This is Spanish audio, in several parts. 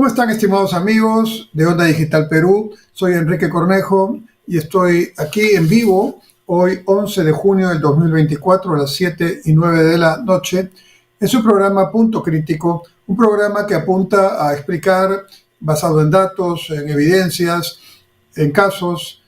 ¿Cómo están, estimados amigos de Onda Digital Perú? Soy Enrique Cornejo y estoy aquí en vivo hoy 11 de junio del 2024 a las 7:09 de la noche en su programa Punto Crítico, un programa que apunta a explicar, basado en datos, en evidencias, en casos,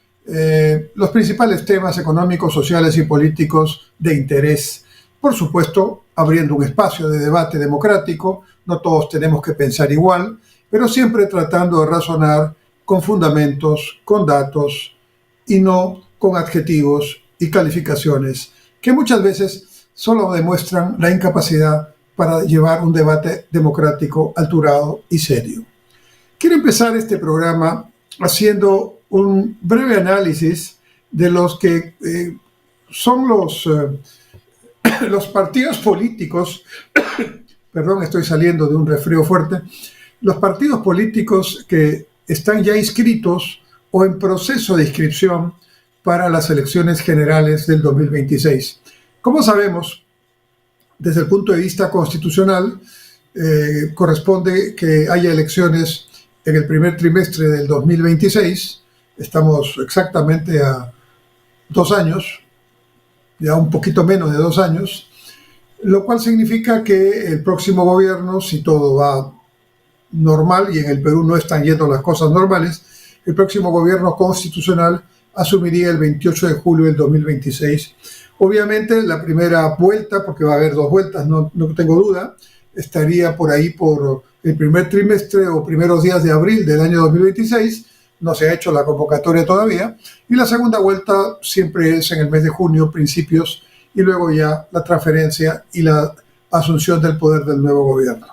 los principales temas económicos, sociales y políticos de interés. Por supuesto, abriendo un espacio de debate democrático. No todos tenemos que pensar igual, pero siempre tratando de razonar con fundamentos, con datos y no con adjetivos y calificaciones que muchas veces solo demuestran la incapacidad para llevar un debate democrático alturado y serio. Quiero empezar este programa haciendo un breve análisis de los que son los partidos políticos, perdón, estoy saliendo de un resfrío fuerte, los partidos políticos que están ya inscritos o en proceso de inscripción para las elecciones generales del 2026. Como sabemos, desde el punto de vista constitucional, corresponde que haya elecciones en el primer trimestre del 2026. Estamos exactamente a 2 años, ya un poquito menos de 2 años, lo cual significa que el próximo gobierno, si todo va normal, y en el Perú no están yendo las cosas normales, el próximo gobierno constitucional asumiría el 28 de julio del 2026. Obviamente la primera vuelta, porque va a haber 2 vueltas, no tengo duda, estaría por ahí por el primer trimestre o primeros días de abril del año 2026, no se ha hecho la convocatoria todavía, y la segunda vuelta siempre es en el mes de junio, principios, y luego ya la transferencia y la asunción del poder del nuevo gobierno.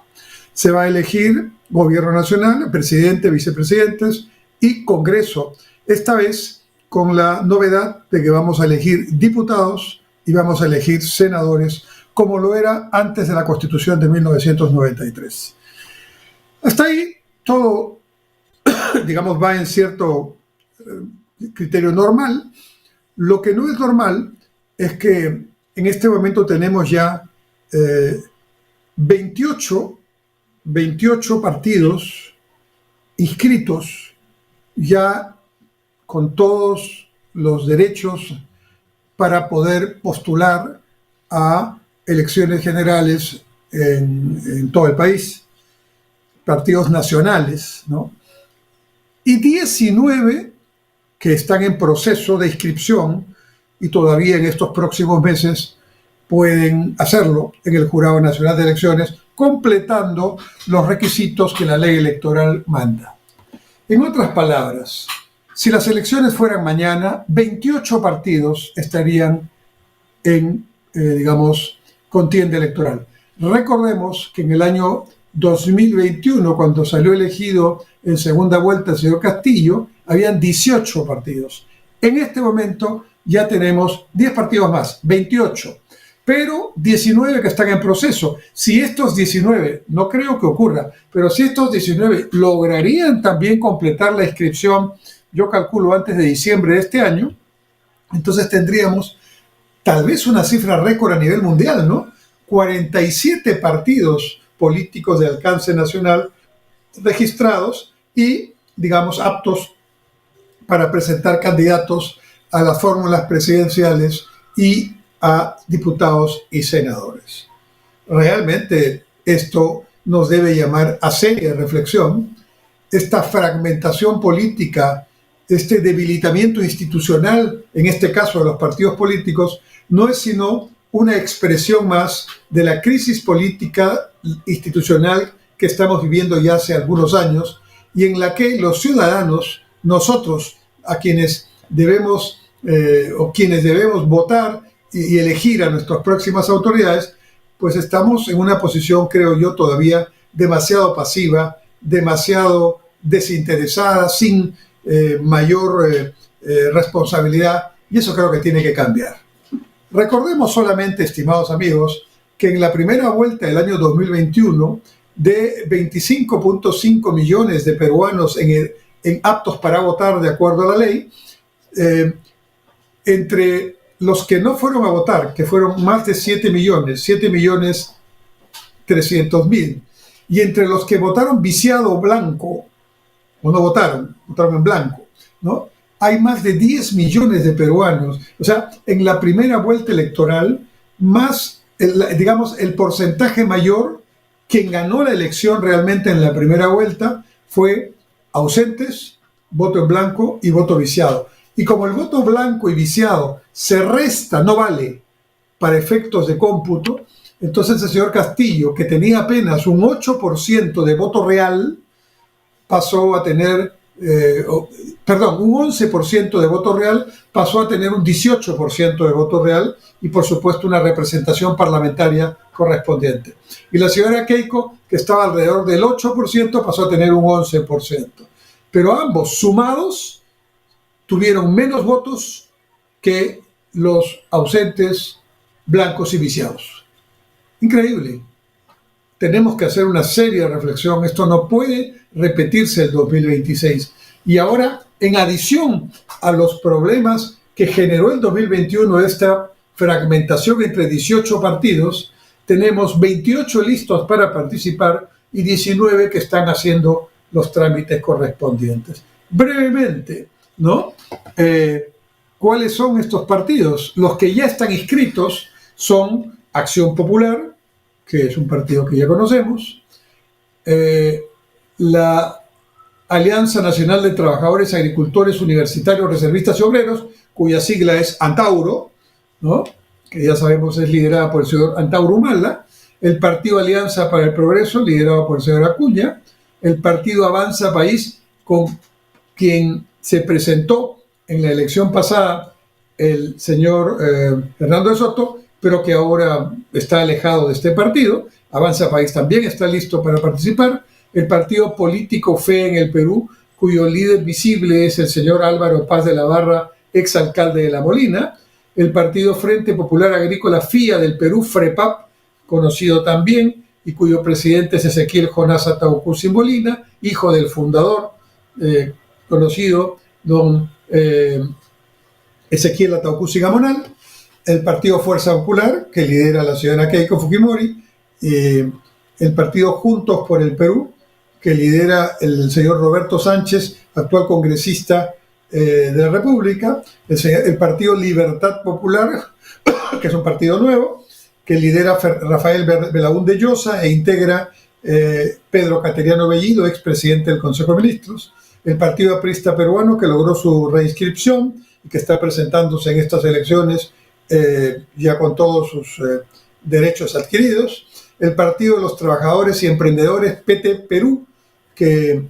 Se va a elegir gobierno nacional, presidente, vicepresidentes y Congreso, esta vez con la novedad de que vamos a elegir diputados y vamos a elegir senadores, como lo era antes de la Constitución de 1993. Hasta ahí todo, digamos, va en cierto criterio normal. Lo que no es normal es que en este momento tenemos ya 28 partidos inscritos, ya con todos los derechos para poder postular a elecciones generales en todo el país, partidos nacionales, ¿no? Y 19 que están en proceso de inscripción y todavía en estos próximos meses pueden hacerlo en el Jurado Nacional de Elecciones, completando los requisitos que la ley electoral manda. En otras palabras, si las elecciones fueran mañana, 28 partidos estarían en, contienda electoral. Recordemos que en el año 2021, cuando salió elegido en segunda vuelta el señor Castillo, habían 18 partidos. En este momento ya tenemos 10 partidos más, 28, pero 19 que están en proceso. Si estos 19, no creo que ocurra, pero si estos 19 lograrían también completar la inscripción, yo calculo antes de diciembre de este año, entonces tendríamos tal vez una cifra récord a nivel mundial, ¿no? 47 partidos políticos de alcance nacional registrados y, aptos para presentar candidatos a las fórmulas presidenciales y a diputados y senadores. Realmente esto nos debe llamar a seria reflexión. Esta fragmentación política, este debilitamiento institucional, en este caso de los partidos políticos, no es sino una expresión más de la crisis política institucional que estamos viviendo ya hace algunos años y en la que los ciudadanos, nosotros, a quienes debemos votar y elegir a nuestras próximas autoridades, pues estamos en una posición, creo yo, todavía demasiado pasiva, demasiado desinteresada, sin mayor responsabilidad, y eso creo que tiene que cambiar. Recordemos solamente, estimados amigos, que en la primera vuelta del año 2021, de 25.5 millones de peruanos en aptos para votar de acuerdo a la ley, entre los que no fueron a votar, que fueron más de 7.300.000, Y entre los que votaron viciado blanco, o no votaron, votaron en blanco, ¿no? Hay más de 10 millones de peruanos. O sea, en la primera vuelta electoral, digamos, el porcentaje mayor, quien ganó la elección realmente en la primera vuelta fue ausentes, voto en blanco y voto viciado. Y como el voto blanco y viciado se resta, no vale para efectos de cómputo, entonces el señor Castillo, que tenía apenas un 8% de voto real, pasó a tener, un 11% de voto real, pasó a tener un 18% de voto real y por supuesto una representación parlamentaria correspondiente. Y la señora Keiko, que estaba alrededor del 8%, pasó a tener un 11%. Pero ambos sumados tuvieron menos votos que los ausentes, blancos y viciados. Increíble. Tenemos que hacer una seria reflexión. Esto no puede repetirse el 2026. Y ahora, en adición a los problemas que generó el 2021 esta fragmentación entre 18 partidos, tenemos 28 listos para participar y 19 que están haciendo los trámites correspondientes. Brevemente, ¿no? ¿Cuáles son estos partidos? Los que ya están inscritos son Acción Popular, que es un partido que ya conocemos, la Alianza Nacional de Trabajadores, Agricultores, Universitarios, Reservistas y Obreros, cuya sigla es ANTAURO, ¿no? Que ya sabemos es liderada por el señor Antauro Humala, el Partido Alianza para el Progreso, liderado por el señor Acuña, el Partido Avanza País, con quien se presentó en la elección pasada el señor Fernando de Soto, pero que ahora está alejado de este partido. Avanza País también está listo para participar. El partido político Fe en el Perú, cuyo líder visible es el señor Álvaro Paz de la Barra, exalcalde de La Molina. El partido Frente Popular Agrícola FIA del Perú, FREPAP, conocido también, y cuyo presidente es Ezequiel Jonás Ataucusi Molina, hijo del fundador, conocido don Ezequiel Ataucusi Gamonal. El partido Fuerza Popular, que lidera la señora Keiko Fujimori, el partido Juntos por el Perú, que lidera el señor Roberto Sánchez, actual congresista de la República, el partido Libertad Popular, que es un partido nuevo, que lidera Rafael Belaúnde Llosa e integra Pedro Cateriano Bellido, expresidente del Consejo de Ministros, el partido aprista peruano, que logró su reinscripción y que está presentándose en estas elecciones ya con todos sus derechos adquiridos, el Partido de los Trabajadores y Emprendedores PT Perú, que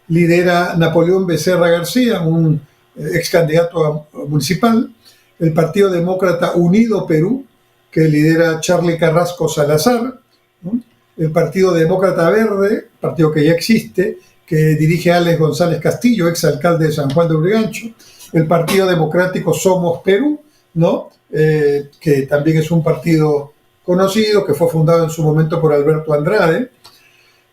lidera Napoleón Becerra García, un ex candidato municipal, el Partido Demócrata Unido Perú, que lidera Charlie Carrasco Salazar, ¿no? El Partido Demócrata Verde, partido que ya existe, que dirige Alex González Castillo, ex alcalde de San Juan de Urigancho, el Partido Democrático Somos Perú, ¿no? Que también es un partido conocido, que fue fundado en su momento por Alberto Andrade,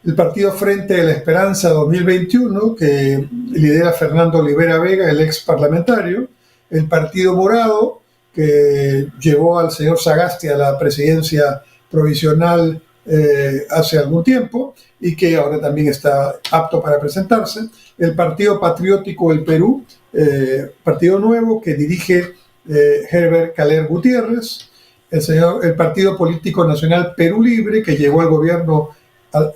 el Partido Frente de la Esperanza 2021, que lidera Fernando Olivera Vega, el ex parlamentario, el Partido Morado, que llevó al señor Sagasti a la presidencia provisional hace algún tiempo y que ahora también está apto para presentarse, el Partido Patriótico del Perú, partido nuevo que dirige Herbert Caler Gutiérrez, el Partido Político Nacional Perú Libre, que llegó al gobierno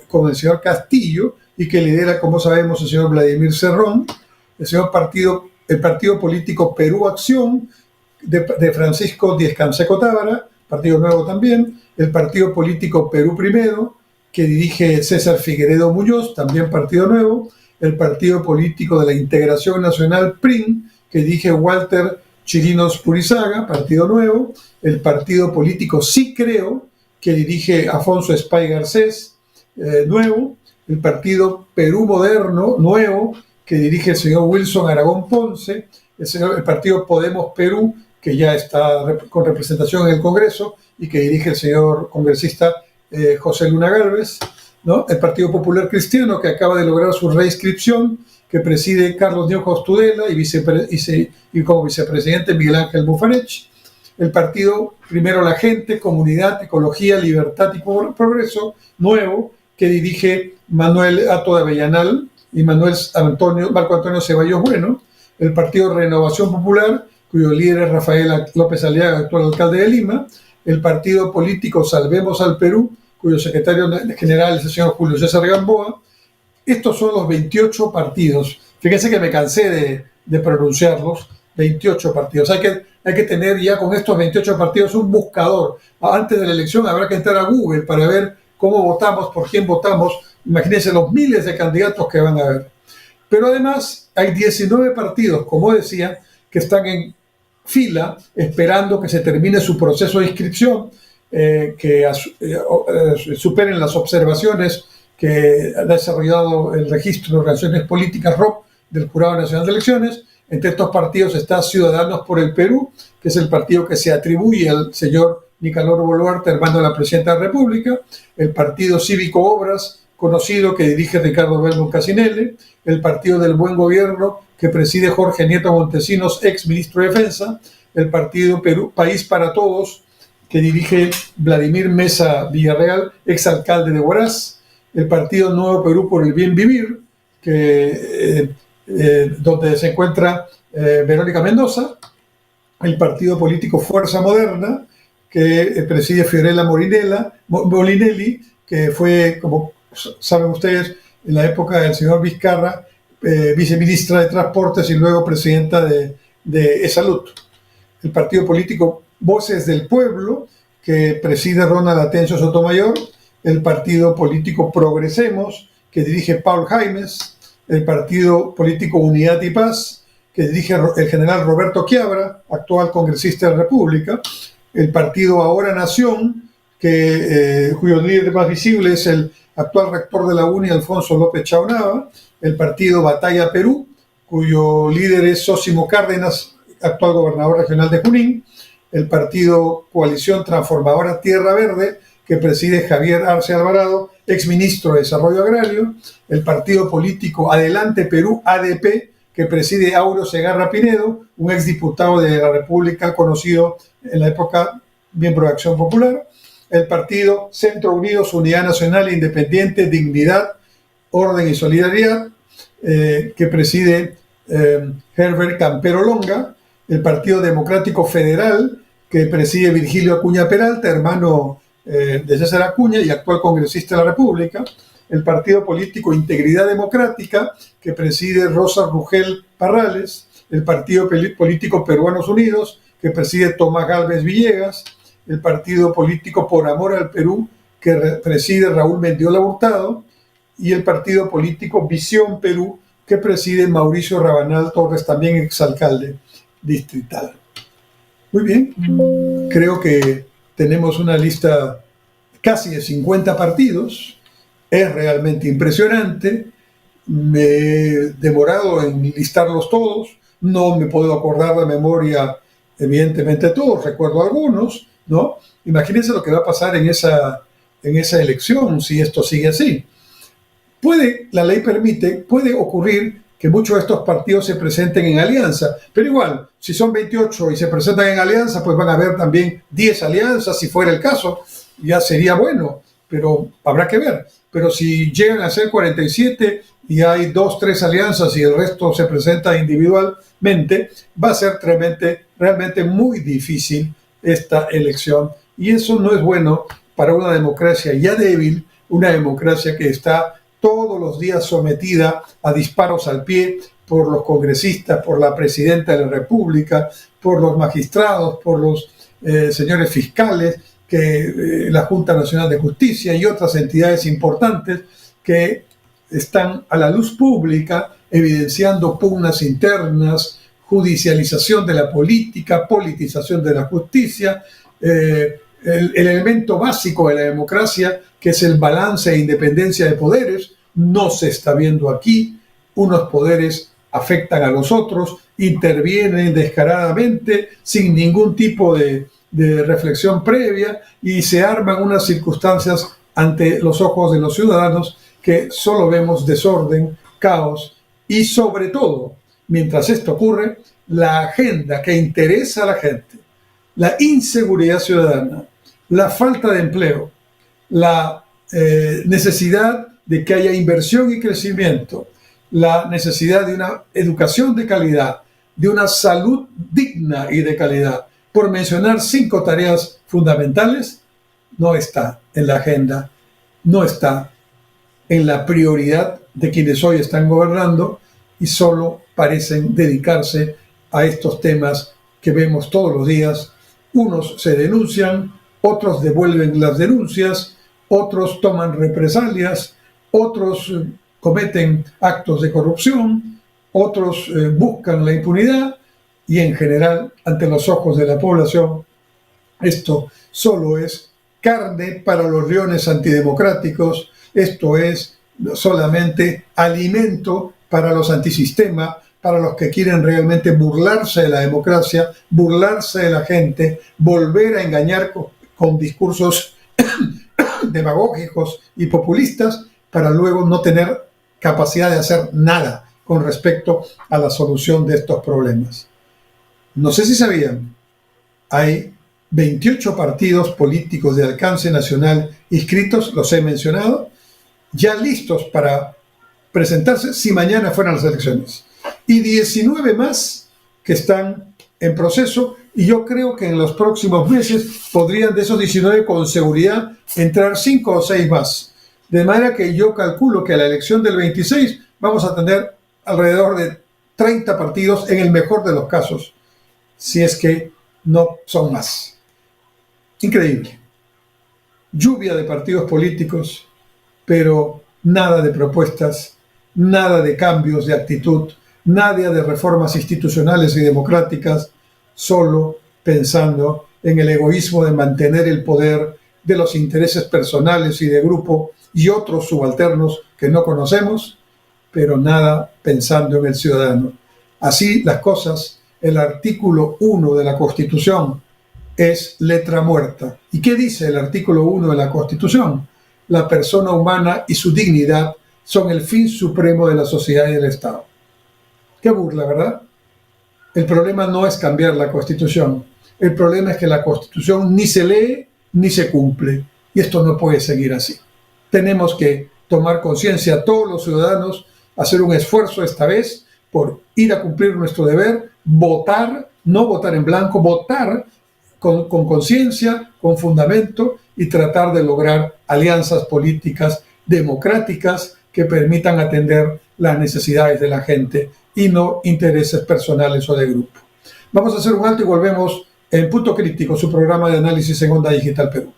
con el señor Castillo y que lidera, como sabemos, el señor Vladimir Cerrón, el Partido Político Perú Acción, de Francisco Díez Canseco Tábara, partido nuevo también, el Partido Político Perú Primero, que dirige César Figueredo Muñoz, también partido nuevo, el Partido Político de la Integración Nacional PRIN, que dirige Walter Chirinos Purizaga, partido nuevo, el Partido Político Sí Creo, que dirige Afonso Espay Garcés, nuevo, el Partido Perú Moderno, nuevo, que dirige el señor Wilson Aragón Ponce, el Partido Podemos Perú, que ya está con representación en el Congreso y que dirige el señor congresista José Luna Gálvez, ¿no? El Partido Popular Cristiano, que acaba de lograr su reinscripción, que preside Carlos Ñojos Tudela y como vicepresidente Miguel Ángel Bufanech, el Partido Primero la Gente, Comunidad, Ecología, Libertad y Progreso, nuevo, que dirige Manuel Ato de Avellanal y Marco Antonio Ceballos Bueno, el partido Renovación Popular, cuyo líder es Rafael López Aliaga, actual alcalde de Lima, el partido político Salvemos al Perú, cuyo secretario general es el señor Julio César Gamboa. Estos son los 28 partidos. Fíjense que me cansé de pronunciarlos. 28 partidos. Hay que tener ya con estos 28 partidos un buscador. Antes de la elección habrá que entrar a Google para ver cómo votamos, por quién votamos. Imagínense los miles de candidatos que van a haber. Pero además hay 19 partidos, como decía, que están en fila esperando que se termine su proceso de inscripción, que superen las observaciones que ha desarrollado el Registro de Organizaciones Políticas ROP del Jurado Nacional de Elecciones. Entre estos partidos está Ciudadanos por el Perú, que es el partido que se atribuye al señor Nicanor Boluarte, hermano de la Presidenta de la República, el Partido Cívico Obras, conocido, que dirige Ricardo Belmont Casinelli, el Partido del Buen Gobierno, que preside Jorge Nieto Montesinos, ex ministro de Defensa, el Partido Perú, País para Todos, que dirige Vladimir Mesa Villarreal, ex alcalde de Huaraz, el Partido Nuevo Perú por el Bien Vivir, donde se encuentra Verónica Mendoza, el partido político Fuerza Moderna, que preside Fiorella Molinelli, que fue, como saben ustedes, en la época del señor Vizcarra, viceministra de Transportes y luego presidenta de Salud. El partido político Voces del Pueblo, que preside Ronald Atencio Sotomayor, el partido político Progresemos, que dirige Paul Jaimes, el partido político Unidad y Paz, que dirige el general Roberto Quiabra, actual congresista de la República, el partido Ahora Nación, cuyo líder más visible es el actual rector de la UNI, Alfonso López Chaunaba, el partido Batalla Perú, cuyo líder es Zósimo Cárdenas, actual gobernador regional de Junín, el partido Coalición Transformadora Tierra Verde, que preside Javier Arce Alvarado, exministro de Desarrollo Agrario, el partido político Adelante Perú, ADP, que preside Auro Segarra Pinedo, un exdiputado de la República conocido en la época miembro de Acción Popular, el partido Centro Unidos, Unidad Nacional e Independiente, Dignidad, Orden y Solidaridad, que preside Herbert Campero Longa, el Partido Democrático Federal, que preside Virgilio Acuña Peralta, hermano de César Acuña y actual congresista de la República, el partido político Integridad Democrática, que preside Rosa Rugel Parrales, el partido político Peruanos Unidos, que preside Tomás Gálvez Villegas, el partido político Por Amor al Perú, que preside Raúl Mendiola Hurtado, y el partido político Visión Perú, que preside Mauricio Rabanal Torres, también exalcalde distrital. Muy bien, creo que tenemos una lista casi de 50 partidos. Es realmente impresionante. Me he demorado en listarlos todos. No me puedo acordar de memoria, evidentemente, todos. Recuerdo algunos, ¿no? Imagínense lo que va a pasar en esa elección si esto sigue así. La ley permite, puede ocurrir que muchos de estos partidos se presenten en alianza, pero igual, si son 28 y se presentan en alianza, pues van a haber también 10 alianzas, si fuera el caso, ya sería bueno, pero habrá que ver. Pero si llegan a ser 47 y hay 2, 3 alianzas y el resto se presenta individualmente, va a ser realmente muy difícil esta elección, y eso no es bueno para una democracia ya débil, una democracia que está todos los días sometida a disparos al pie por los congresistas, por la presidenta de la República, por los magistrados, por los señores fiscales, la Junta Nacional de Justicia y otras entidades importantes que están a la luz pública evidenciando pugnas internas, judicialización de la política, politización de la justicia, el elemento básico de la democracia, que es el balance e independencia de poderes, no se está viendo aquí. Unos poderes afectan a los otros, intervienen descaradamente, sin ningún tipo de reflexión previa, y se arman unas circunstancias ante los ojos de los ciudadanos que solo vemos desorden, caos y, sobre todo, mientras esto ocurre, la agenda que interesa a la gente, la inseguridad ciudadana, la falta de empleo, la necesidad de que haya inversión y crecimiento, la necesidad de una educación de calidad, de una salud digna y de calidad, por mencionar 5 tareas fundamentales, no está en la agenda, no está en la prioridad de quienes hoy están gobernando y solo parecen dedicarse a estos temas que vemos todos los días. Unos se denuncian, otros devuelven las denuncias, otros toman represalias, otros cometen actos de corrupción, otros buscan la impunidad y en general, ante los ojos de la población, esto solo es carne para los leones antidemocráticos, esto es solamente alimento para los antisistema, para los que quieren realmente burlarse de la democracia, burlarse de la gente, volver a engañar con discursos demagógicos y populistas para luego no tener capacidad de hacer nada con respecto a la solución de estos problemas. No sé si sabían, hay 28 partidos políticos de alcance nacional inscritos, los he mencionado, ya listos para presentarse si mañana fueran las elecciones. Y 19 más que están en proceso, y yo creo que en los próximos meses podrían de esos 19 con seguridad entrar 5 o 6 más. De manera que yo calculo que a la elección del 26 vamos a tener alrededor de 30 partidos en el mejor de los casos, si es que no son más. Increíble. Lluvia de partidos políticos, pero nada de propuestas, nada de cambios de actitud, nada de reformas institucionales y democráticas, solo pensando en el egoísmo de mantener el poder, de los intereses personales y de grupo y otros subalternos que no conocemos, pero nada pensando en el ciudadano. Así las cosas, el artículo 1 de la Constitución es letra muerta. ¿Y qué dice el artículo 1 de la Constitución? La persona humana y su dignidad son el fin supremo de la sociedad y del Estado. Qué burla, ¿verdad? El problema no es cambiar la Constitución. El problema es que la Constitución ni se lee ni se cumple. Y esto no puede seguir así. Tenemos que tomar conciencia todos los ciudadanos, hacer un esfuerzo esta vez por ir a cumplir nuestro deber, votar, no votar en blanco, votar con conciencia, con fundamento y tratar de lograr alianzas políticas democráticas que permitan atender las necesidades de la gente y no intereses personales o de grupo. Vamos a hacer un alto y volvemos en Punto Crítico, su programa de análisis en Onda Digital Perú.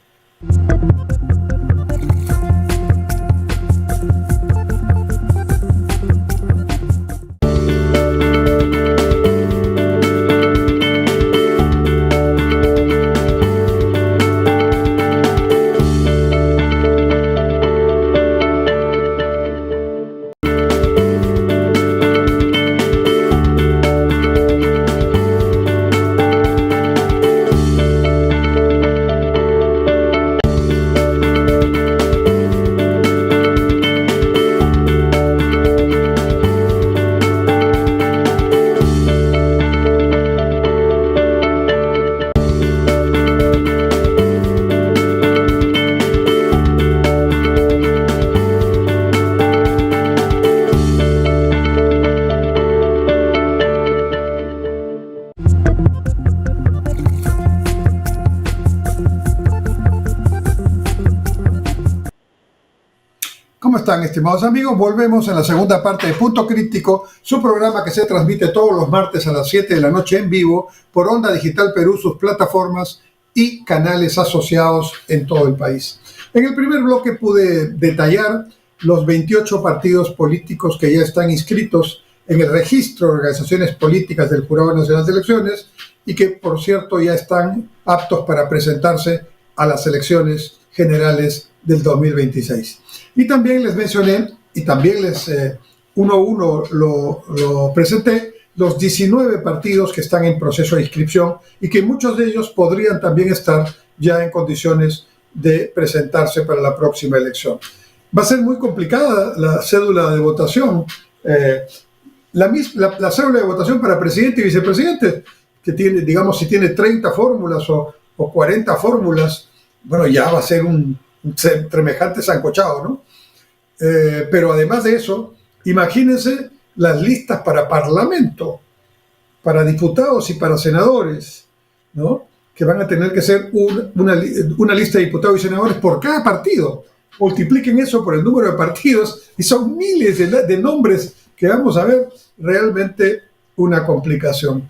¿Cómo están, estimados amigos? Volvemos en la segunda parte de Punto Crítico, su programa que se transmite todos los martes a las 7 de la noche en vivo por Onda Digital Perú, sus plataformas y canales asociados en todo el país. En el primer bloque pude detallar los 28 partidos políticos que ya están inscritos en el registro de organizaciones políticas del Jurado Nacional de Elecciones y que, por cierto, ya están aptos para presentarse a las elecciones generales del 2026. Y también les mencioné, y también les uno a uno lo presenté, los 19 partidos que están en proceso de inscripción y que muchos de ellos podrían también estar ya en condiciones de presentarse para la próxima elección. Va a ser muy complicada la cédula de votación. La cédula de votación para presidente y vicepresidente, que tiene, digamos, si tiene 30 fórmulas o 40 fórmulas, bueno, ya va a ser un semejante sancochado, ¿no? Pero además de eso, imagínense las listas para parlamento, para diputados y para senadores, ¿no? Que van a tener que ser una lista de diputados y senadores por cada partido. Multipliquen eso por el número de partidos y son miles de nombres que vamos a ver, realmente una complicación.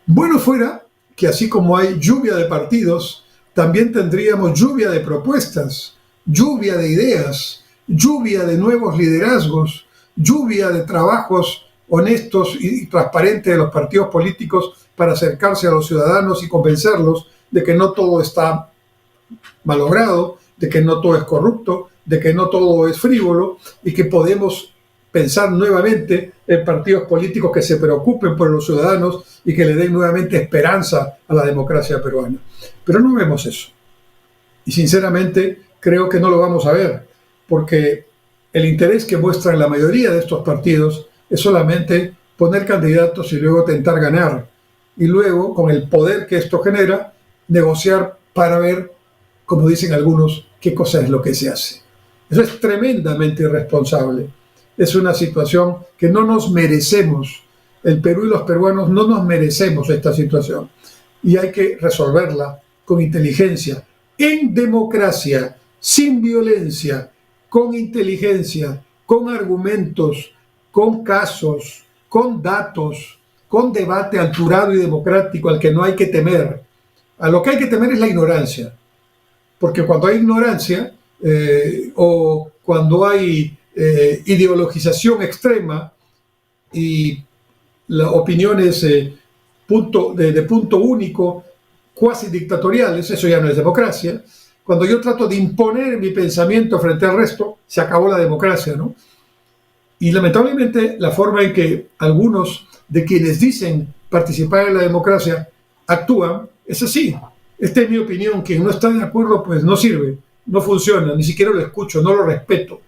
Bueno fuera que así como hay lluvia de partidos, también tendríamos lluvia de propuestas, lluvia de ideas, lluvia de nuevos liderazgos, lluvia de trabajos honestos y transparentes de los partidos políticos para acercarse a los ciudadanos y convencerlos de que no todo está malogrado, de que no todo es corrupto, de que no todo es frívolo y que podemos pensar nuevamente en partidos políticos que se preocupen por los ciudadanos y que le den nuevamente esperanza a la democracia peruana. Pero no vemos eso. Y sinceramente creo que no lo vamos a ver, porque el interés que muestran la mayoría de estos partidos es solamente poner candidatos y luego intentar ganar. Y luego, con el poder que esto genera, negociar para ver, como dicen algunos, qué cosa es lo que se hace. Eso es tremendamente irresponsable. Es una situación que no nos merecemos. El Perú y los peruanos no nos merecemos esta situación. Y hay que resolverla con inteligencia, en democracia, sin violencia, con inteligencia, con argumentos, con casos, con datos, con debate alturado y democrático al que no hay que temer. A lo que hay que temer es la ignorancia. Porque cuando hay ignorancia o cuando hay ideologización extrema y las opiniones de punto único, cuasi dictatoriales, eso ya no es democracia. Cuando yo trato de imponer mi pensamiento frente al resto, se acabó la democracia, ¿no? Y lamentablemente la forma en que algunos de quienes dicen participar en la democracia actúan es así. Esta es mi opinión. Quien no está de acuerdo, pues no sirve, no funciona, ni siquiera lo escucho, no lo respeto.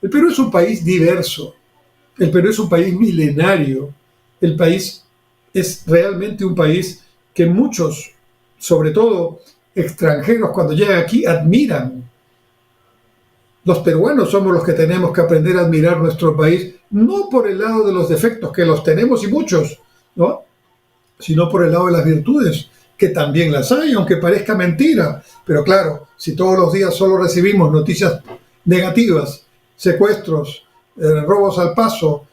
El Perú es un país diverso, el Perú es un país milenario, el país es realmente un país que muchos, sobre todo extranjeros, cuando llegan aquí admiran. Los peruanos somos los que tenemos que aprender a admirar nuestro país, no por el lado de los defectos, que los tenemos y muchos, ¿no? Sino por el lado de las virtudes, que también las hay, aunque parezca mentira. Pero claro, si todos los días solo recibimos noticias negativas, secuestros, robos al paso,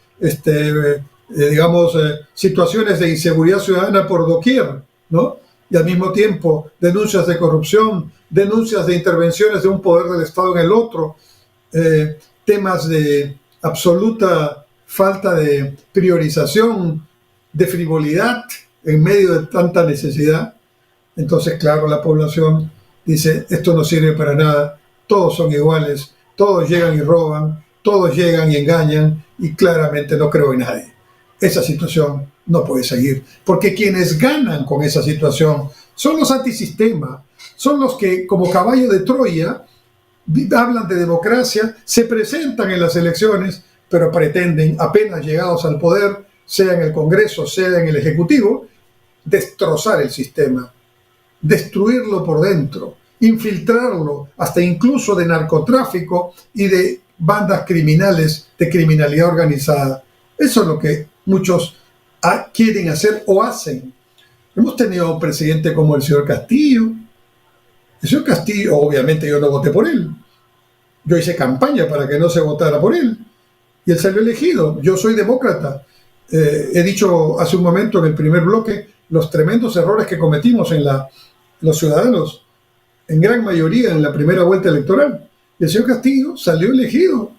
situaciones de inseguridad ciudadana por doquier, ¿no? Y al mismo tiempo denuncias de corrupción, denuncias de intervenciones de un poder del Estado en el otro, temas de absoluta falta de priorización, de frivolidad en medio de tanta necesidad. Entonces, claro, la población dice, esto no sirve para nada, todos son iguales, todos llegan y roban, todos llegan y engañan, y claramente no creo en nadie. Esa situación no puede seguir, porque quienes ganan con esa situación son los antisistema, son los que, como caballo de Troya, hablan de democracia, se presentan en las elecciones, pero pretenden, apenas llegados al poder, sea en el Congreso, sea en el Ejecutivo, destrozar el sistema, destruirlo por dentro, infiltrarlo, hasta incluso de narcotráfico y de bandas criminales, de criminalidad organizada. Eso es lo que muchos quieren hacer o hacen. Hemos tenido un presidente como el señor Castillo. El señor Castillo, obviamente yo no voté por él. Yo hice campaña para que no se votara por él. Y él salió elegido. Yo soy demócrata. He dicho hace un momento en el primer bloque los tremendos errores que cometimos los ciudadanos, en gran mayoría en la primera vuelta electoral. Y el señor Castillo salió elegido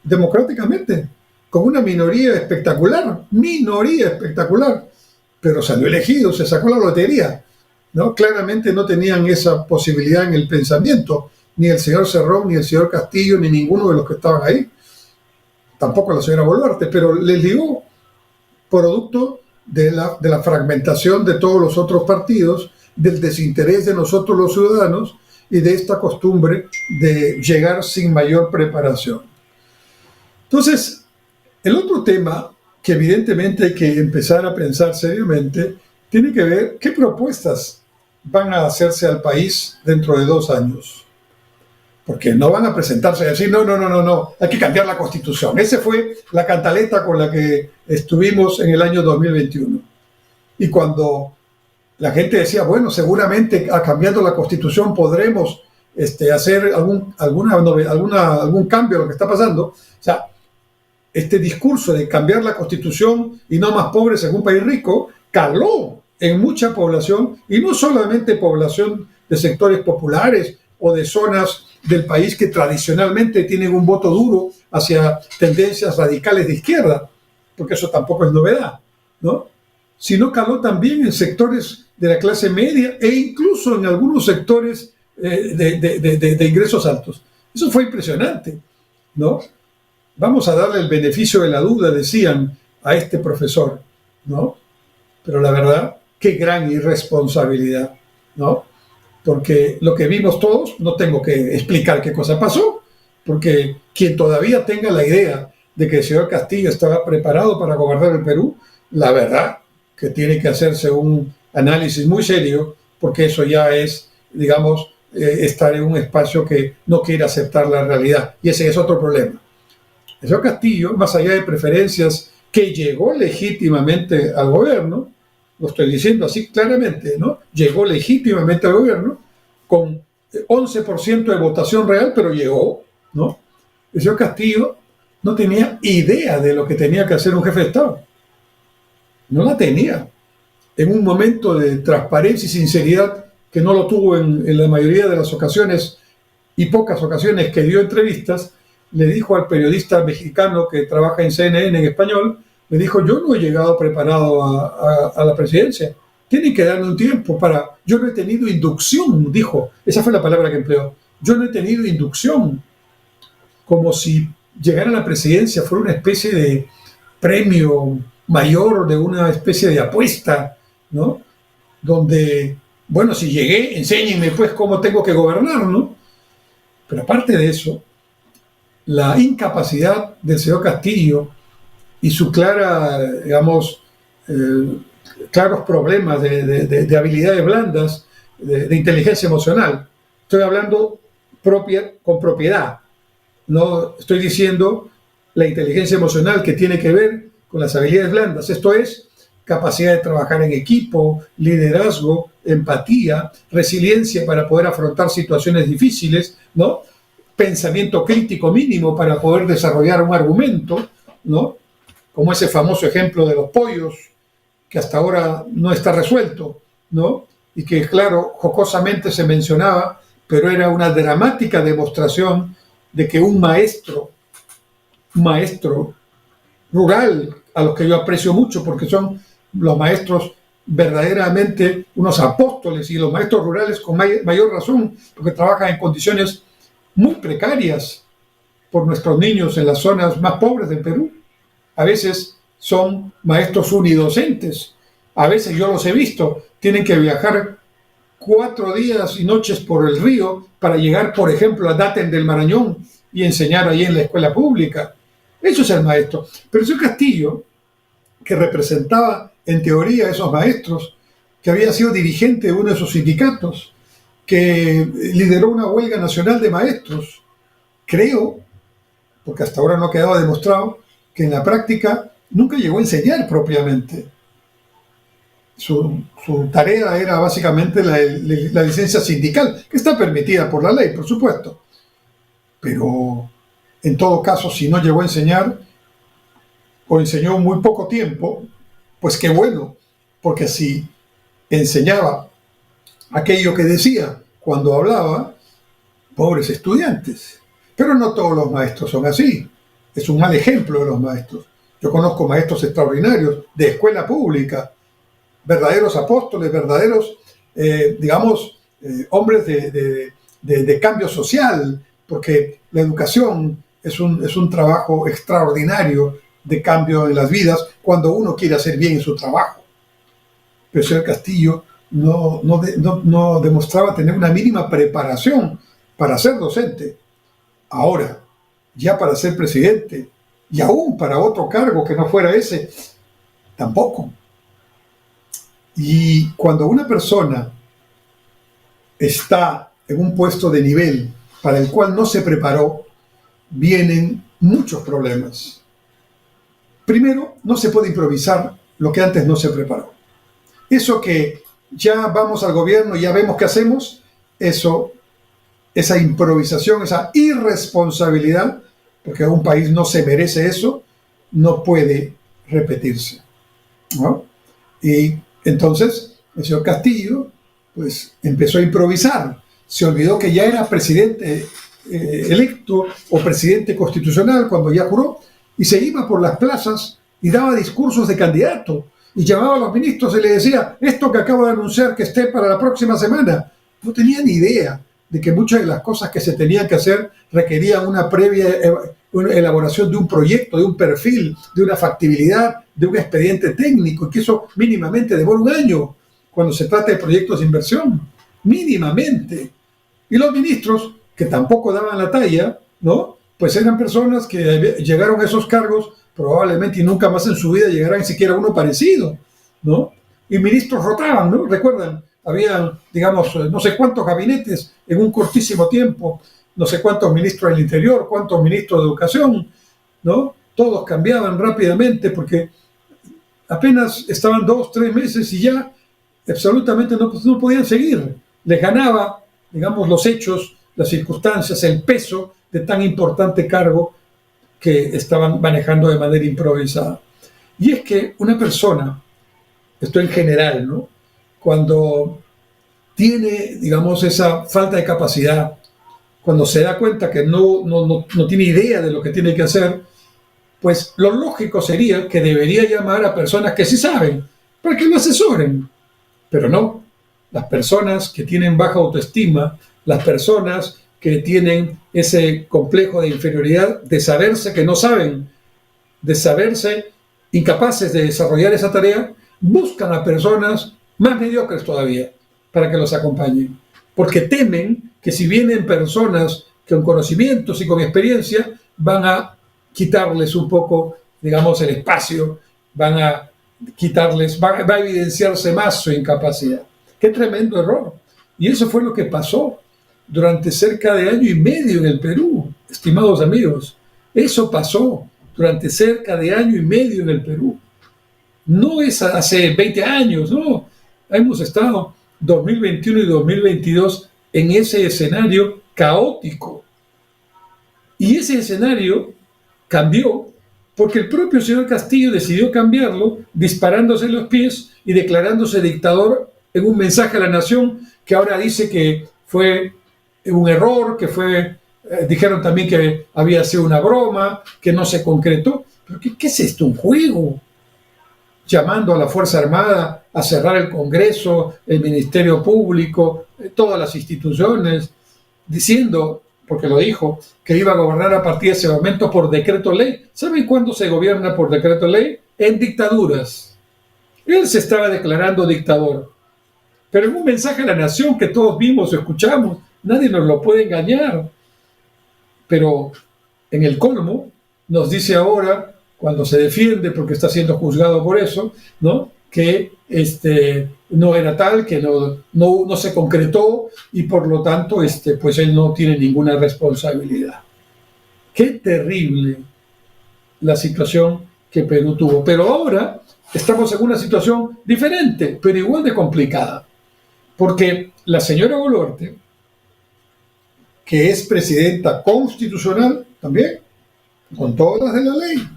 democráticamente, con una minoría espectacular, pero salió elegido, se sacó la lotería, ¿no? Claramente no tenían esa posibilidad en el pensamiento, ni el señor Cerrón, ni el señor Castillo, ni ninguno de los que estaban ahí, tampoco la señora Boluarte, pero les digo, producto de la fragmentación de todos los otros partidos, del desinterés de nosotros los ciudadanos y de esta costumbre de llegar sin mayor preparación. Entonces, el otro tema que evidentemente hay que empezar a pensar seriamente tiene que ver qué propuestas van a hacerse al país dentro de 2 años. porque no van a presentarse y decir, no, no, no, no, no, hay que cambiar la Constitución. Esa fue la cantaleta con la que estuvimos en el año 2021. Y cuando la gente decía, bueno, seguramente cambiando la Constitución podremos hacer algún cambio a lo que está pasando. O sea, este discurso de cambiar la Constitución y no más pobres en un país rico caló en mucha población, y no solamente población de sectores populares o de zonas del país que tradicionalmente tienen un voto duro hacia tendencias radicales de izquierda, porque eso tampoco es novedad, ¿no? Sino caló también en sectores de la clase media e incluso en algunos sectores de ingresos altos. Eso fue impresionante, ¿no? Vamos a darle el beneficio de la duda, decían a este profesor, ¿no? Pero la verdad, qué gran irresponsabilidad, ¿no? Porque lo que vimos todos, no tengo que explicar qué cosa pasó, porque quien todavía tenga la idea de que el señor Castillo estaba preparado para gobernar el Perú, la verdad que tiene que hacerse un análisis muy serio, porque eso ya es, digamos, estar en un espacio que no quiere aceptar la realidad. Y ese es otro problema. El señor Castillo, más allá de preferencias, que llegó legítimamente al gobierno, lo estoy diciendo así claramente, ¿no? Llegó legítimamente al gobierno con 11% de votación real, pero llegó, ¿no? El señor Castillo no tenía idea de lo que tenía que hacer un jefe de Estado. No la tenía. En un momento de transparencia y sinceridad que no lo tuvo en la mayoría de las ocasiones y pocas ocasiones que dio entrevistas, le dijo al periodista mexicano que trabaja en CNN en español, le dijo, yo no he llegado preparado a la presidencia, tienen que darme un tiempo para... Yo no he tenido inducción, dijo, esa fue la palabra que empleó, yo no he tenido inducción, como si llegar a la presidencia fuera una especie de premio mayor, de una especie de apuesta, ¿no? Donde, bueno, si llegué, enséñenme pues cómo tengo que gobernar, ¿no? Pero aparte de eso, la incapacidad del señor Castillo y su clara, digamos, claros problemas de habilidades blandas, de inteligencia emocional. Estoy hablando con propiedad. No estoy diciendo la inteligencia emocional que tiene que ver con las habilidades blandas. Esto es capacidad de trabajar en equipo, liderazgo, empatía, resiliencia para poder afrontar situaciones difíciles, ¿no? Pensamiento crítico mínimo para poder desarrollar un argumento, ¿no? Como ese famoso ejemplo de los pollos, que hasta ahora no está resuelto, ¿no? Y que, claro, jocosamente se mencionaba, pero era una dramática demostración de que un maestro rural, a los que yo aprecio mucho, porque son los maestros verdaderamente unos apóstoles, y los maestros rurales con mayor razón, porque trabajan en condiciones muy precarias por nuestros niños en las zonas más pobres del Perú. A veces son maestros unidocentes, a veces yo los he visto, tienen que viajar 4 días y noches por el río para llegar, por ejemplo, a Daten del Marañón y enseñar ahí en la escuela pública. Eso es el maestro. Pero ese Castillo, que representaba en teoría a esos maestros, que había sido dirigente de uno de sus sindicatos, que lideró una huelga nacional de maestros, creo, porque hasta ahora no ha quedado demostrado, que en la práctica nunca llegó a enseñar propiamente. Su tarea era básicamente la licencia sindical, que está permitida por la ley, por supuesto. Pero en todo caso, si no llegó a enseñar o enseñó muy poco tiempo, pues qué bueno, porque si enseñaba aquello que decía cuando hablaba, pobres estudiantes. Pero no todos los maestros son así. Es un mal ejemplo de los maestros. Yo conozco maestros extraordinarios de escuela pública, verdaderos apóstoles, verdaderos, hombres de cambio social, porque la educación es un trabajo extraordinario de cambio en las vidas cuando uno quiere hacer bien en su trabajo. Pero el señor Castillo no demostraba tener una mínima preparación para ser docente. Ahora, ya para ser presidente, y aún para otro cargo que no fuera ese, tampoco. Y cuando una persona está en un puesto de nivel para el cual no se preparó, vienen muchos problemas. Primero, no se puede improvisar lo que antes no se preparó. Eso que ya vamos al gobierno y ya vemos qué hacemos, esa improvisación, esa irresponsabilidad, porque un país no se merece eso, no puede repetirse, ¿no? Y entonces el señor Castillo pues empezó a improvisar, se olvidó que ya era presidente electo o presidente constitucional cuando ya juró, y se iba por las plazas y daba discursos de candidato y llamaba a los ministros y le decía: esto que acabo de anunciar que esté para la próxima semana. No tenía ni idea de que muchas de las cosas que se tenían que hacer requerían una previa una elaboración de un proyecto, de un perfil, de una factibilidad, de un expediente técnico, y que eso mínimamente demora un año cuando se trata de proyectos de inversión, mínimamente. Y los ministros, que tampoco daban la talla, ¿no?, pues eran personas que llegaron a esos cargos probablemente y nunca más en su vida llegarán siquiera uno parecido, ¿no? Y ministros rotaban, ¿no? Recuerdan, había, digamos, no sé cuántos gabinetes en un cortísimo tiempo, no sé cuántos ministros del Interior, cuántos ministros de Educación, ¿no? Todos cambiaban rápidamente porque apenas estaban 2, 3 meses y ya absolutamente no podían seguir. Les ganaba, digamos, los hechos, las circunstancias, el peso de tan importante cargo que estaban manejando de manera improvisada. Y es que una persona, esto en general, ¿no?, cuando tiene, digamos, esa falta de capacidad, cuando se da cuenta que no tiene idea de lo que tiene que hacer, pues lo lógico sería que debería llamar a personas que sí saben, para que lo asesoren. Pero no, las personas que tienen baja autoestima, las personas que tienen ese complejo de inferioridad, de saberse que no saben, de saberse incapaces de desarrollar esa tarea, buscan a personas más mediocres todavía para que los acompañen, porque temen que si vienen personas con conocimientos y con experiencia, van a quitarles un poco, digamos, el espacio, van a quitarles, va a evidenciarse más su incapacidad. ¡Qué tremendo error! Y eso fue lo que pasó durante cerca de año y medio en el Perú, estimados amigos. Eso pasó durante cerca de año y medio en el Perú. No es hace 20 años, no. Hemos estado 2021 y 2022 en ese escenario caótico. Y ese escenario cambió porque el propio señor Castillo decidió cambiarlo, disparándose en los pies y declarándose dictador en un mensaje a la nación que ahora dice que fue un error, que dijeron también que había sido una broma, que no se concretó. ¿Pero qué es esto? ¿Un juego? Llamando a la Fuerza Armada a cerrar el Congreso, el Ministerio Público, todas las instituciones, diciendo, porque lo dijo, que iba a gobernar a partir de ese momento por decreto ley. ¿Saben cuándo se gobierna por decreto ley? En dictaduras. Él se estaba declarando dictador. Pero en un mensaje a la nación que todos vimos o escuchamos, nadie nos lo puede engañar. Pero en el colmo nos dice ahora, cuando se defiende porque está siendo juzgado por eso, ¿no?, que no era tal, que no se concretó y por lo tanto pues él no tiene ninguna responsabilidad. Qué terrible la situación que Perú tuvo. Pero ahora estamos en una situación diferente, pero igual de complicada. Porque la señora Boluarte, que es presidenta constitucional también, con todas las de la ley,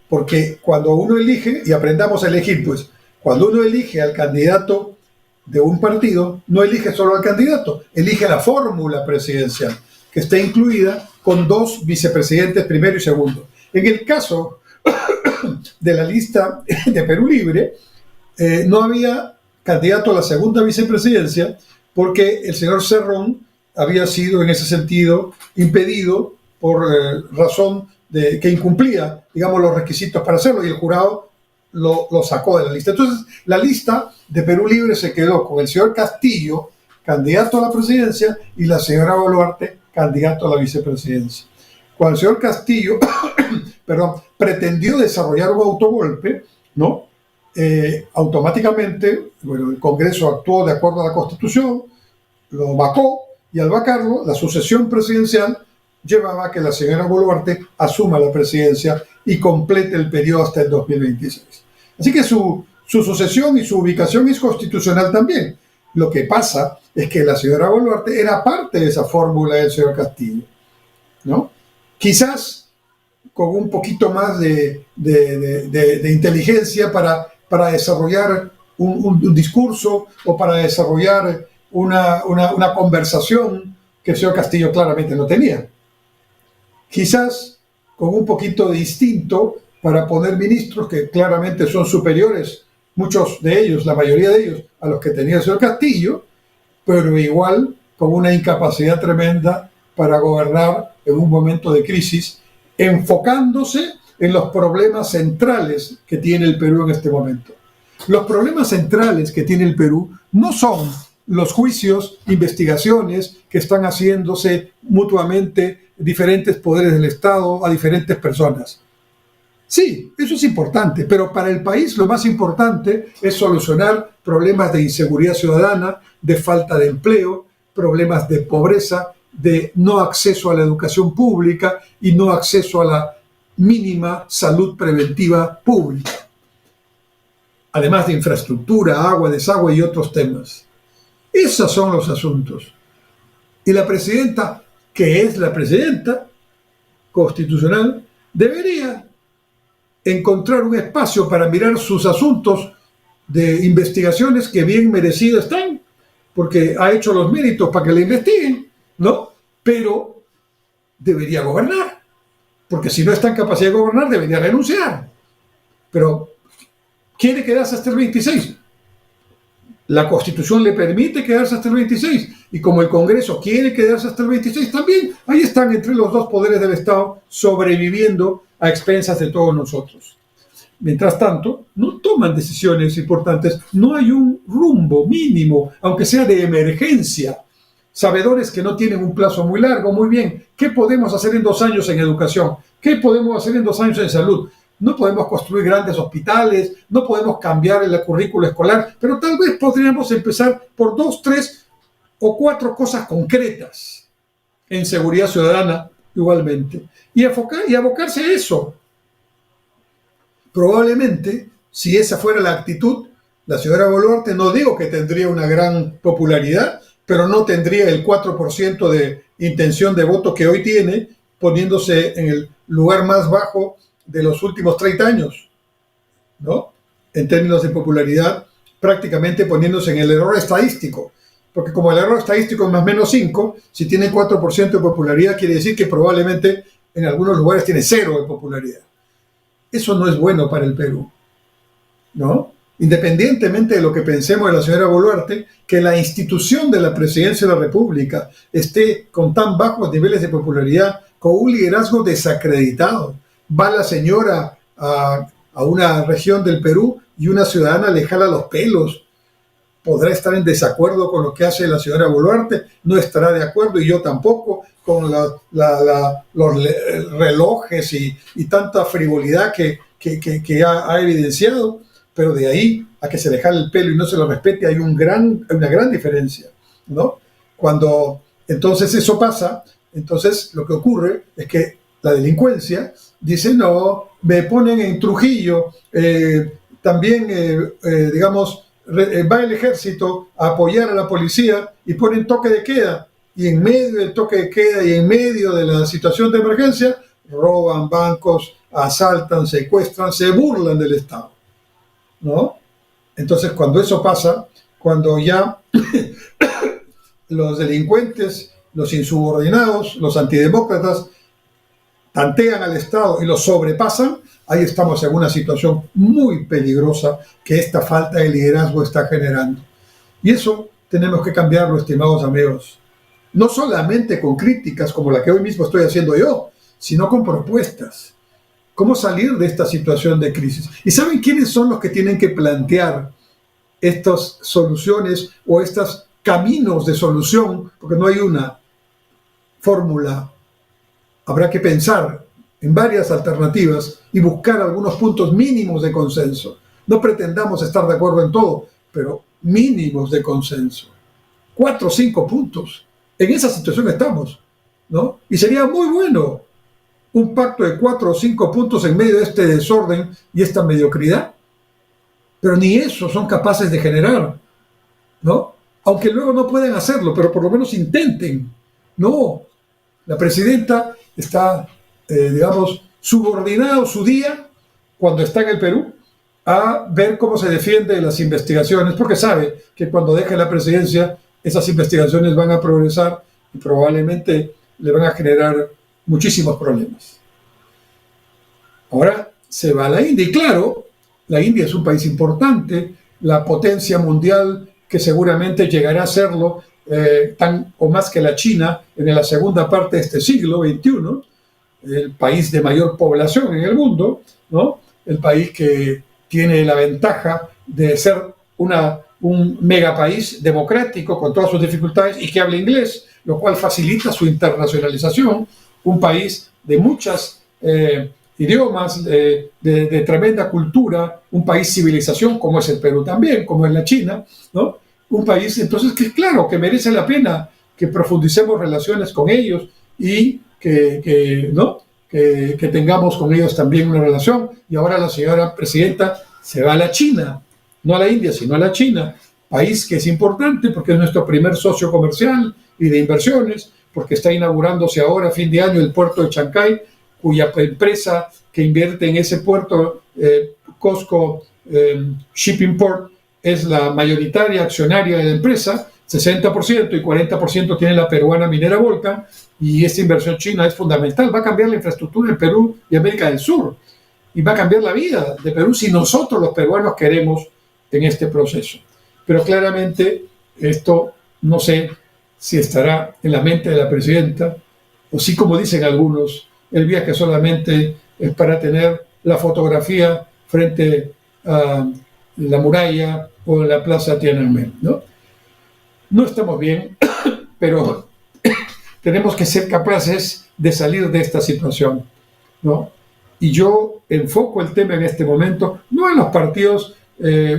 porque cuando uno elige, y aprendamos a elegir, pues, cuando uno elige al candidato de un partido, no elige solo al candidato, elige la fórmula presidencial, que está incluida con 2 vicepresidentes, primero y segundo. En el caso de la lista de Perú Libre, no había candidato a la segunda vicepresidencia porque el señor Cerrón había sido en ese sentido impedido por razón de que incumplía, digamos, los requisitos para hacerlo, y el jurado lo sacó de la lista. Entonces, la lista de Perú Libre se quedó con el señor Castillo, candidato a la presidencia, y la señora Boluarte, candidato a la vicepresidencia. Cuando el señor Castillo pretendió desarrollar un autogolpe, ¿no?, automáticamente, bueno, el Congreso actuó de acuerdo a la Constitución, lo vacó Y al vacarlo, la sucesión presidencial llevaba a que la señora Boluarte asuma la presidencia y complete el periodo hasta el 2026. Así que su sucesión y su ubicación es constitucional también. Lo que pasa es que la señora Boluarte era parte de esa fórmula del señor Castillo, ¿no? Quizás con un poquito más de inteligencia para desarrollar un discurso o para desarrollar una conversación que el señor Castillo claramente no tenía. Quizás con un poquito de instinto para poner ministros que claramente son superiores, muchos de ellos, la mayoría de ellos, a los que tenía el señor Castillo, pero igual con una incapacidad tremenda para gobernar en un momento de crisis, enfocándose en los problemas centrales que tiene el Perú en este momento. Los problemas centrales que tiene el Perú no son los juicios, investigaciones que están haciéndose mutuamente diferentes poderes del Estado a diferentes personas. Sí, eso es importante, pero para el país lo más importante es solucionar problemas de inseguridad ciudadana, de falta de empleo, problemas de pobreza, de no acceso a la educación pública y no acceso a la mínima salud preventiva pública. Además de infraestructura, agua, desagüe y otros temas. Esos son los asuntos. Y la presidenta, que es la presidenta constitucional, debería encontrar un espacio para mirar sus asuntos de investigaciones que bien merecidos están, porque ha hecho los méritos para que la investiguen, ¿no? Pero debería gobernar, porque si no está en capacidad de gobernar, debería renunciar. Pero quiere quedarse hasta el 26. La Constitución le permite quedarse hasta el 26, y como el Congreso quiere quedarse hasta el 26 también, ahí están entre los dos poderes del Estado sobreviviendo a expensas de todos nosotros. Mientras tanto, no toman decisiones importantes, no hay un rumbo mínimo, aunque sea de emergencia. Sabedores que no tienen un plazo muy largo, muy bien, ¿qué podemos hacer en 2 años en educación? ¿Qué podemos hacer en 2 años en salud? No podemos construir grandes hospitales, no podemos cambiar el currículo escolar, pero tal vez podríamos empezar por 2, 3 o 4 cosas concretas en seguridad ciudadana igualmente y abocarse a eso. Probablemente, si esa fuera la actitud, la señora Boluarte, no digo que tendría una gran popularidad, pero no tendría el 4% de intención de voto que hoy tiene, poniéndose en el lugar más bajo de los últimos 30 años, ¿no? En términos de popularidad, prácticamente poniéndose en el error estadístico. Porque como el error estadístico es más o menos 5, si tiene 4% de popularidad, quiere decir que probablemente en algunos lugares tiene 0 de popularidad. Eso no es bueno para el Perú, ¿no? Independientemente de lo que pensemos de la señora Boluarte, que la institución de la presidencia de la República esté con tan bajos niveles de popularidad, con un liderazgo desacreditado. Va la señora a una región del Perú y una ciudadana le jala los pelos. Podrá estar en desacuerdo con lo que hace la señora Boluarte, no estará de acuerdo, y yo tampoco, con los relojes y tanta frivolidad que ha evidenciado, pero de ahí a que se le jale el pelo y no se lo respete hay una gran diferencia, ¿no? Cuando entonces eso pasa, entonces lo que ocurre es que la delincuencia dice, no, me ponen en Trujillo, también, digamos, va el ejército a apoyar a la policía y ponen toque de queda, y en medio del toque de queda y en medio de la situación de emergencia, roban bancos, asaltan, secuestran, se burlan del Estado, ¿no? Entonces, cuando eso pasa, cuando ya los delincuentes, los insubordinados, los antidemócratas tantean al Estado y lo sobrepasan, ahí estamos en una situación muy peligrosa que esta falta de liderazgo está generando. Y eso tenemos que cambiarlo, estimados amigos. No solamente con críticas como la que hoy mismo estoy haciendo yo, sino con propuestas. ¿Cómo salir de esta situación de crisis? ¿Y saben quiénes son los que tienen que plantear estas soluciones o estos caminos de solución? Porque no hay una fórmula. Habrá que pensar en varias alternativas y buscar algunos puntos mínimos de consenso. No pretendamos estar de acuerdo en todo, pero mínimos de consenso. 4 o 5 puntos. En esa situación estamos, ¿no? Y sería muy bueno un pacto de 4 o 5 puntos en medio de este desorden y esta mediocridad, pero ni eso son capaces de generar, ¿no? Aunque luego no pueden hacerlo, pero por lo menos intenten. No, la presidenta está, digamos, subordinado su día cuando está en el Perú a ver cómo se defiende las investigaciones, porque sabe que cuando deje la presidencia esas investigaciones van a progresar y probablemente le van a generar muchísimos problemas. Ahora se va a la India y claro, la India es un país importante, la potencia mundial que seguramente llegará a serlo tan o más que la China en la segunda parte de este siglo XXI, el país de mayor población en el mundo, ¿no? El país que tiene la ventaja de ser un megapaís democrático con todas sus dificultades y que habla inglés, lo cual facilita su internacionalización, un país de muchas idiomas, de tremenda cultura, un país civilización como es el Perú también, como es la China, ¿no? Un país, entonces, que claro, que merece la pena que profundicemos relaciones con ellos y ¿no? que tengamos con ellos también una relación. Y ahora la señora presidenta se va a la China, no a la India, sino a la China, país que es importante porque es nuestro primer socio comercial y de inversiones, porque está inaugurándose ahora a fin de año el puerto de Chancay, cuya empresa que invierte en ese puerto, COSCO Shipping Port, es la mayoritaria accionaria de la empresa, 60% y 40% tiene la peruana minera Volcan, y esta inversión china es fundamental, va a cambiar la infraestructura en Perú y América del Sur, y va a cambiar la vida de Perú si nosotros los peruanos queremos en este proceso. Pero claramente esto no sé si estará en la mente de la presidenta, o si, como dicen algunos, el viaje solamente es para tener la fotografía frente a la muralla o en la plaza Tiananmen, ¿no? No estamos bien, pero tenemos que ser capaces de salir de esta situación, ¿no? Y yo enfoco el tema en este momento, no en los partidos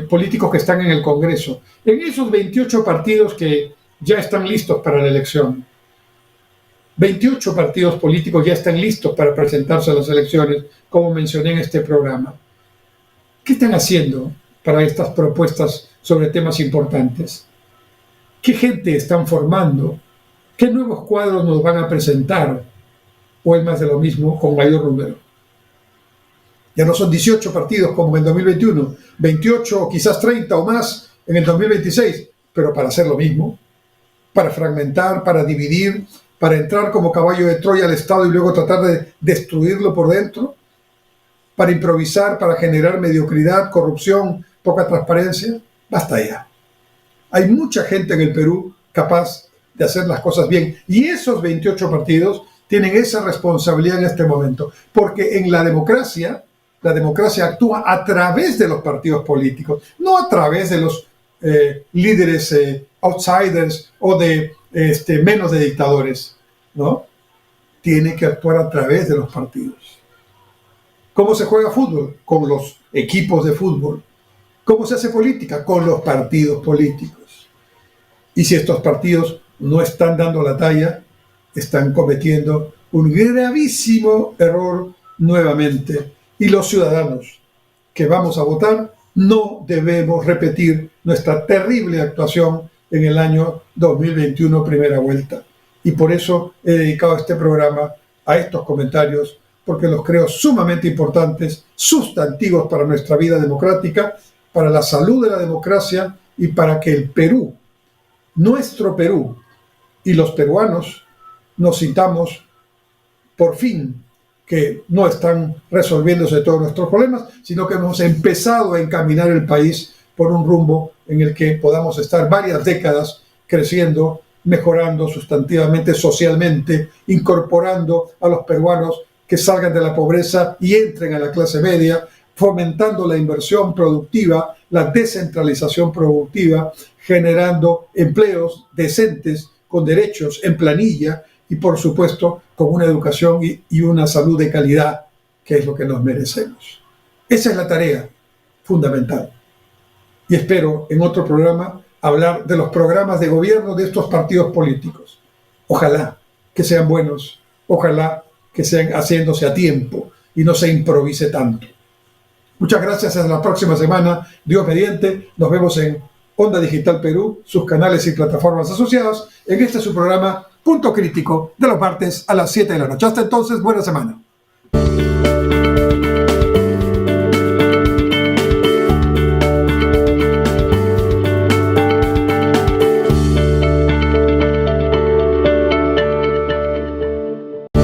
políticos que están en el Congreso, en esos 28 partidos que ya están listos para la elección. 28 partidos políticos ya están listos para presentarse a las elecciones, como mencioné en este programa. ¿Qué están haciendo para estas propuestas sobre temas importantes? ¿Qué gente están formando? ¿Qué nuevos cuadros nos van a presentar? ¿O es más de lo mismo con mayor número? Ya no son 18 partidos como en 2021, 28 o quizás 30 o más en el 2026, pero para hacer lo mismo, para fragmentar, para dividir, para entrar como caballo de Troya al Estado y luego tratar de destruirlo por dentro, para improvisar, para generar mediocridad, corrupción, poca transparencia. Basta ya. Hay mucha gente en el Perú capaz de hacer las cosas bien y esos 28 partidos tienen esa responsabilidad en este momento, porque en la democracia actúa a través de los partidos políticos, no a través de los líderes outsiders o de menos de dictadores, ¿no? Tiene que actuar a través de los partidos. ¿Cómo se juega fútbol? Con los equipos de fútbol. ¿Cómo se hace política? Con los partidos políticos. Y si estos partidos no están dando la talla, están cometiendo un gravísimo error nuevamente. Y los ciudadanos que vamos a votar no debemos repetir nuestra terrible actuación en el año 2021, primera vuelta. Y por eso he dedicado este programa a estos comentarios, porque los creo sumamente importantes, sustantivos para nuestra vida democrática, para la salud de la democracia y para que el Perú, nuestro Perú y los peruanos nos sintamos por fin que no están resolviéndose todos nuestros problemas, sino que hemos empezado a encaminar el país por un rumbo en el que podamos estar varias décadas creciendo, mejorando sustantivamente, socialmente, incorporando a los peruanos que salgan de la pobreza y entren a la clase media, fomentando la inversión productiva, la descentralización productiva, generando empleos decentes, con derechos en planilla y, por supuesto, con una educación y una salud de calidad, que es lo que nos merecemos. Esa es la tarea fundamental. Y espero en otro programa hablar de los programas de gobierno de estos partidos políticos. Ojalá que sean buenos, ojalá que sean haciéndose a tiempo y no se improvise tanto. Muchas gracias, hasta la próxima semana, Dios mediante, nos vemos en Onda Digital Perú, sus canales y plataformas asociadas, en este su programa Punto Crítico, de los martes a las 7 de la noche. Hasta entonces, buena semana.